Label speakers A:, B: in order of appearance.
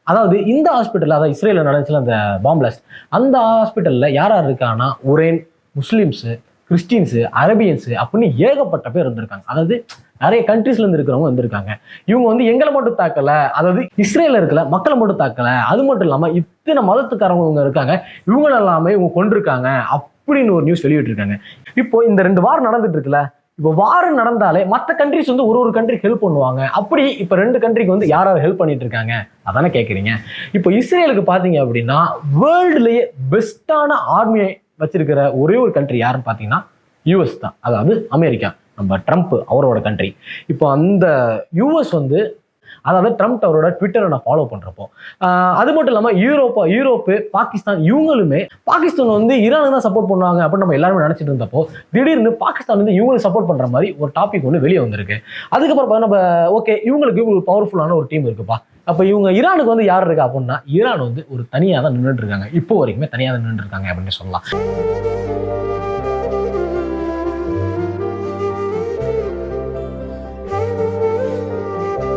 A: அதாவது இந்த ஹாஸ்பிட்டல், அதாவது இஸ்ரேலில் நடந்துச்சுல அந்த பாம் பிளாஸ்ட், அந்த ஹாஸ்பிட்டல்ல யார் யார் இருக்காங்கன்னா உரேன், முஸ்லிம்ஸு, கிறிஸ்டின்ஸு, அரபியன்ஸு அப்படின்னு ஏகப்பட்ட பேர் இருந்திருக்காங்க. அதாவது நிறைய கண்ட்ரீஸ்ல இருந்து இருக்கிறவங்க வந்திருக்காங்க. இவங்க வந்து எங்களை மட்டும் தாக்கல, அதாவது இஸ்ரேல இருக்கல மக்களை மட்டும் தாக்கல, அது மட்டும் இல்லாம இத்தனை மதத்துக்காரவங்க இருக்காங்க, இவங்க எல்லாமே இவங்க கொண்டிருக்காங்க அப்படின்னு ஒரு நியூஸ் வெளியிட்டு இருக்காங்க. இப்போ இந்த 2 வாரம் நடந்துட்டு இருக்குல்ல, இப்போ வாரம் நடந்தாலே மற்ற கண்ட்ரிஸ் வந்து ஒரு கண்ட்ரிக்கு ஹெல்ப் பண்ணுவாங்க. அப்படி இப்போ 2 கண்ட்ரிக்கு வந்து யாராவது ஹெல்ப் பண்ணிட்டு இருக்காங்க அதானே கேட்குறீங்க. இப்போ இஸ்ரேலுக்கு பார்த்தீங்க அப்படின்னா வேர்ல்டுலேயே பெஸ்டான ஆர்மியை வச்சிருக்கிற ஒரே ஒரு கண்ட்ரி யாருன்னு பார்த்தீங்கன்னா யூஎஸ் தான், அதாவது அமெரிக்கா, நம்ம ட்ரம்ப் அவரோட கண்ட்ரி. இப்போ அந்த யூஎஸ் வந்து, அதாவது ட்ரம்ப் அவரோட ட்விட்டரை நான் ஃபாலோ பண்றப்போ, அது மட்டும் இல்லாமல் யூரோப்பு, பாகிஸ்தான், இவங்களுமே பாகிஸ்தான் வந்து ஈரானுக்கு தான் சப்போர்ட் பண்ணுவாங்க அப்படின்னு நம்ம எல்லாருமே நினைச்சிட்டு இருந்தப்போ திடீர்னு பாகிஸ்தான் வந்து இவங்களுக்கு சப்போர்ட் பண்ற மாதிரி ஒரு டாபிக் ஒன்று வெளியே வந்திருக்கு. அதுக்கப்புறம் நம்ம ஓகே இவங்களுக்கு ஒரு பவர்ஃபுல்லான ஒரு டீம் இருக்குப்பா, அப்போ இவங்க ஈரானுக்கு வந்து யார் இருக்கா அப்படின்னா ஈரான் வந்து ஒரு தனியாக தான் நின்றுட்டு இருக்காங்க, இப்போ வரைக்குமே தனியாக தான் நின்றுட்டு இருக்காங்க அப்படின்னு சொல்லலாம்.